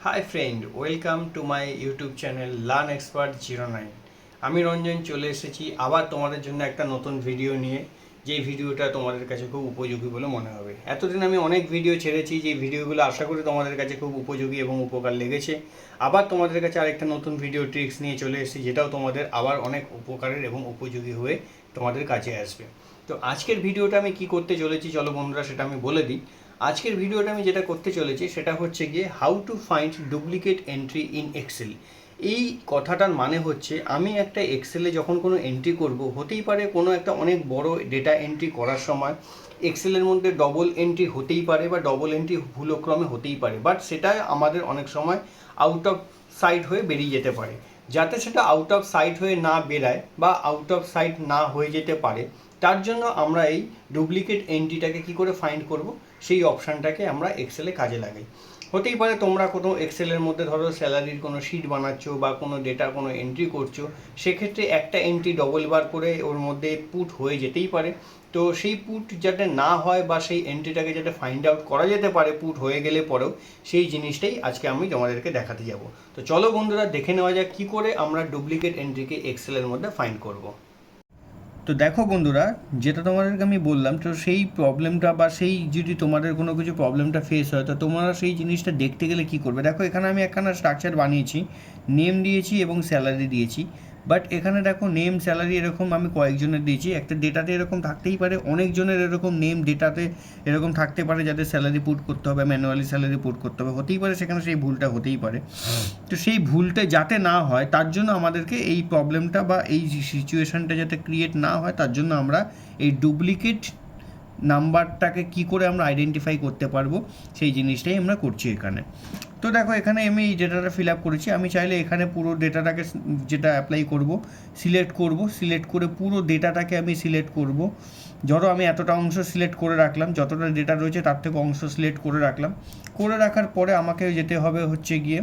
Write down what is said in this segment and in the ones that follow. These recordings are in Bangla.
Hi friend, welcome to my YouTube channel learn expert 09। আমি রঞ্জন চলে এসেছি আবার তোমাদের জন্য একটা নতুন ভিডিও নিয়ে। যেই ভিডিওটা তোমাদের কাছে খুব উপযোগী বলে মনে হবে। এতদিন আমি অনেক ভিডিও ছেড়েছি, যে ভিডিওগুলো আশা করি তোমাদের কাছে খুব উপযোগী এবং উপকার লেগেছে। আবার তোমাদের কাছে আরেকটা নতুন ভিডিও ট্রিক্স নিয়ে চলে এসেছি, যেটাও তোমাদের আবার অনেক উপকারের এবং উপযোগী হয়ে তোমাদের কাছে আসবে। তো আজকের ভিডিওটা আমি কি করতে চলেছি চলো বন্ধুরা সেটা আমি বলে দিই। আজকের ভিডিওটা আমি যেটা করতে চলেছি সেটা হচ্ছে গিয়ে how to find duplicate entry in Excel. এই কথাটার মানে হচ্ছে আমি একটা এক্সেলে যখন কোনো এন্ট্রি করব, হতেই পারে কোনো একটা অনেক বড় ডেটা এন্ট্রি করার সময় এক্সেলের মধ্যে ডবল এন্ট্রি হতেই পারে বা ডবল এন্ট্রি ভুলক্রমে হতেই পারে, বাট সেটা আমাদের অনেক সময় আউট অফ সাইট হয়ে বেরিয়ে যেতে পারে। যাতে সেটা আউট অফ সাইট হয়ে না বেরায় বা আউট অফ সাইট না হয়ে যেতে পারে, তার জন্য আমরা এই ডুপ্লিকেট এন্ট্রিটাকে কি করে ফাইন্ড করব, সেই অপশানটাকে আমরা এক্সেলে কাজে লাগাই। হতেই পারে তোমরা কোনো এক্সেলের মধ্যে ধরো স্যালারির কোনো শিট বানাচ্ছো বা কোনো ডেটা কোনো এন্ট্রি করছো, সেক্ষেত্রে একটা এন্ট্রি ডবল বার করে ওর মধ্যে পুট হয়ে যেতেই পারে। তো সেই পুট যাতে না হয় বা সেই এন্ট্রিটাকে যাতে ফাইন্ড আউট করা যেতে পারে পুট হয়ে গেলে পরেও, সেই জিনিসটাই আজকে আমি তোমাদেরকে দেখাতে যাব। তো চলো বন্ধুরা দেখে নেওয়া যাক কী করে আমরা ডুপ্লিকেট এন্ট্রিকে এক্সেলের মধ্যে ফাইন্ড করব। তো দেখো বন্ধুরা, যেটা তোমাদেরকে আমি বললাম, তো সেই প্রবলেমটা বা সেই যদি তোমাদের কোনো কিছু প্রবলেমটা ফেস হয়, তো তোমরা সেই জিনিসটা দেখতে গেলে কি করবে। দেখো এখানে আমি একখানা স্ট্রাকচার বানিয়েছি, নেম দিয়েছি এবং স্যালারি দিয়েছি। বাট এখানে দেখো নেম স্যালারি এরকম আমি কয়েকজনের দিয়েছি। একটা ডেটাতে এরকম থাকতেই পারে, অনেকজনের এরকম নেম ডেটাতে এরকম থাকতে পারে যাদের স্যালারি পুট করতে হবে, ম্যানুয়ালি স্যালারি পুট করতে হবে, হতেই পারে সেখানে সেই ভুলটা হতেই পারে। তো সেই ভুলটা যাতে না হয় তার জন্য আমাদেরকে এই প্রবলেমটা বা এই সিচুয়েশানটা যাতে ক্রিয়েট না হয়, তার জন্য আমরা এই ডুপ্লিকেট নাম্বারটাকে কি করে আমরা আইডেন্টিফাই করতে পারবো, সেই জিনিসটাই আমরা করছি এখানে। তো দেখো এখানে আমি এই ডেটাটা ফিল আপ করেছি। আমি চাইলে এখানে পুরো ডেটাটাকে যেটা অ্যাপ্লাই করব সিলেক্ট করে পুরো ডেটাটাকে আমি সিলেক্ট করব। ধরো আমি এতটা অংশ সিলেক্ট করে রাখলাম, যতটা ডেটা রয়েছে তার থেকে অংশ সিলেক্ট করে রাখলাম। করে রাখার পরে আমাকে যেতে হবে হচ্ছে গিয়ে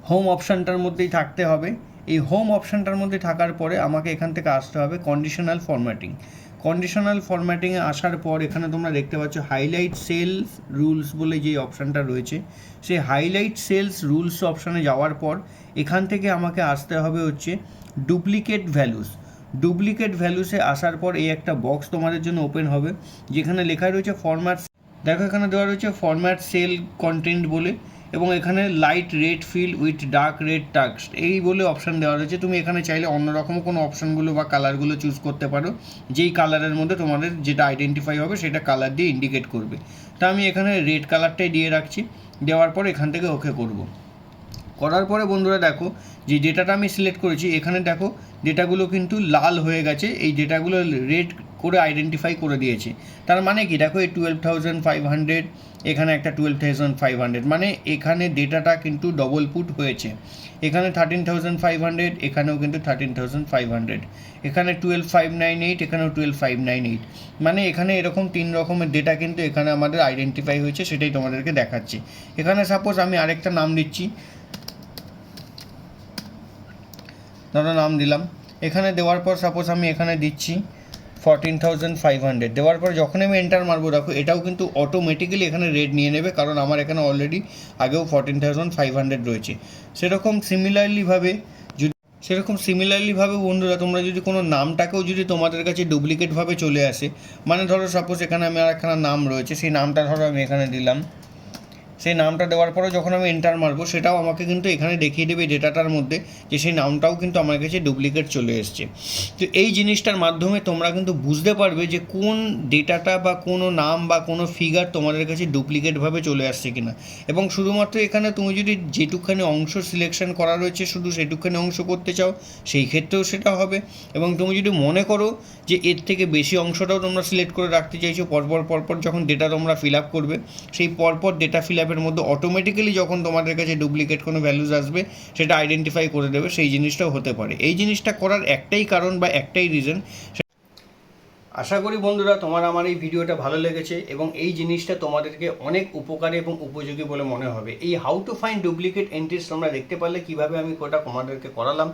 হোম অপশানটার মধ্যেই থাকতে হবে। এই হোম অপশানটার মধ্যে থাকার পরে আমাকে এখান থেকে আসতে হবে কন্ডিশনাল ফরম্যাটিংয়ে আসার পর এখানে তোমরা দেখতে পাচ্ছ হাইলাইট সেলস রুলস বলে যে অপশানটা রয়েছে, সেই হাইলাইট সেলস রুলস অপশানে যাওয়ার পর এখান থেকে আমাকে আসতে হবে হচ্ছে ডুপ্লিকেট ভ্যালুসে আসার পর এই একটা বক্স তোমাদের জন্য ওপেন হবে, যেখানে লেখা রয়েছে ফরম্যাট। দেখো এখানে দেওয়া রয়েছে ফরম্যাট সেল কন্টেন্ট বলে, এবং এখানে light red fill with dark red text এই বলে অপশান দেওয়া রয়েছে। তুমি এখানে চাইলে অন্যরকম কোনো অপশানগুলো বা কালারগুলো চুজ করতে পারো, যেই কালারের মধ্যে তোমাদের যেটা আইডেন্টিফাই হবে সেটা কালার দিয়ে ইন্ডিকেট করবে। তা আমি এখানে রেড কালারটাই দিয়ে রাখছি। দেওয়ার পর এখান থেকে ওকে করব। করার পরে বন্ধুরা দেখো যে ডেটাটা আমি সিলেক্ট করেছি, এখানে দেখো ডেটাগুলো কিন্তু লাল হয়ে গেছে, এই ডেটাগুলো রেড করে আইডেন্টিফাই করে দিয়েছে। তার মানে কি, দেখো এই 12,500, এখানে একটা 12,500, মানে এখানে ডেটাটা কিন্তু ডবল পুট হয়েছে। এখানে 13,500, এখানেও কিন্তু 13,500, এখানে 12,598, এখানেও 12,598, মানে এখানে এরকম 3 রকমের ডেটা কিন্তু এখানে আমাদের আইডেন্টিফাই হয়েছে, সেটাই তোমাদেরকে দেখাচ্ছি। এখানে সাপোজ আমি আরেকটা নাম দিচ্ছি, ধরো নাম দিলাম। এখানে দেওয়ার পর সাপোজ আমি এখানে দিচ্ছি 14,500। দেওয়ার পর যখন আমি এন্টার মারবো, দেখো এটাও কিন্তু অটোমেটিক্যালি এখানে রেড নিয়ে নেবে, কারণ আমার এখানে অলরেডি আগেও 14,500 রয়েছে। সেরকম সিমিলারলিভাবে বন্ধুরা, তোমরা যদি কোনো নামটাকেও যদি তোমাদের কাছে ডুপ্লিকেটভাবে চলে আসে, মানে ধরো সাপোজ এখানে আমি আরেকখানা নাম রয়েছে, সেই নামটা ধরো আমি এখানে দিলাম। সেই নামটা দেওয়ার পরে যখন আমি এন্টার মারবো, সেটাও আমাকে কিন্তু এখানে দেখিয়ে দেবে ডেটাটার মধ্যে যে সেই নামটাও কিন্তু আমার কাছে ডুপ্লিকেট চলে এসছে। তো এই জিনিসটার মাধ্যমে তোমরা কিন্তু বুঝতে পারবে যে কোন ডেটাটা বা কোনো নাম বা কোনো ফিগার তোমাদের কাছে ডুপ্লিকেটভাবে চলে আসছে কিনা। এবং শুধুমাত্র এখানে তুমি যদি যেটুকখানি অংশ সিলেকশন করা রয়েছে শুধু সেটুকখানি অংশ করতে চাও, সেই ক্ষেত্রেও সেটা হবে। এবং তুমি যদি মনে করো যে এর থেকে বেশি অংশটাও তোমরা সিলেক্ট করে রাখতে চাইছো, পরপর যখন ডেটা তোমরা ফিল আপ করবে, সেই পরপর ডেটা ফিল আপের মধ্যে অটোমেটিক্যালি যখন তোমাদের কাছে ডুপ্লিকেট কোনো ভ্যালুজ আসবে, সেটা আইডেন্টিফাই করে দেবে। সেই জিনিসটাও হতে পারে। এই জিনিসটা করার একটাই কারণ বা একটাই রিজন, আশা করি বন্ধুরা তোমার আমার এই ভিডিওটা ভালো লেগেছে এবং এই জিনিসটা তোমাদেরকে অনেক উপকারী এবং উপযোগী বলে মনে হবে। এই how to find duplicate entries তোমরা দেখতে পারলে কিভাবে আমি ওটা তোমাদেরকে করালাম।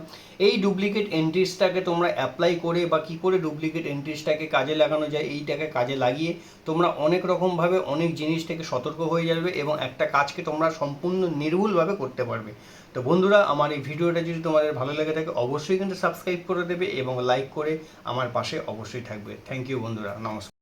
এই ডুপ্লিকেট এন্ট্রিজটাকে তোমরা অ্যাপ্লাই করে বা কী করে ডুপ্লিকেট এন্ট্রিজটাকে কাজে লাগানো যায় এইটাকে কাজে লাগিয়ে তোমরা অনেক রকমভাবে অনেক জিনিস থেকে সতর্ক হয়ে যাবে এবং একটা কাজকে তোমরা সম্পূর্ণ নির্ভুলভাবে করতে পারবে। তো বন্ধুরা, আমার এই ভিডিওটা যদি তোমাদের ভালো লেগে থাকে অবশ্যই কিন্তু সাবস্ক্রাইব করে দেবে এবং লাইক করে আমার পাশে অবশ্যই থাকবে। থ্যাংক ইউ বন্ধুরা, নমস্কার।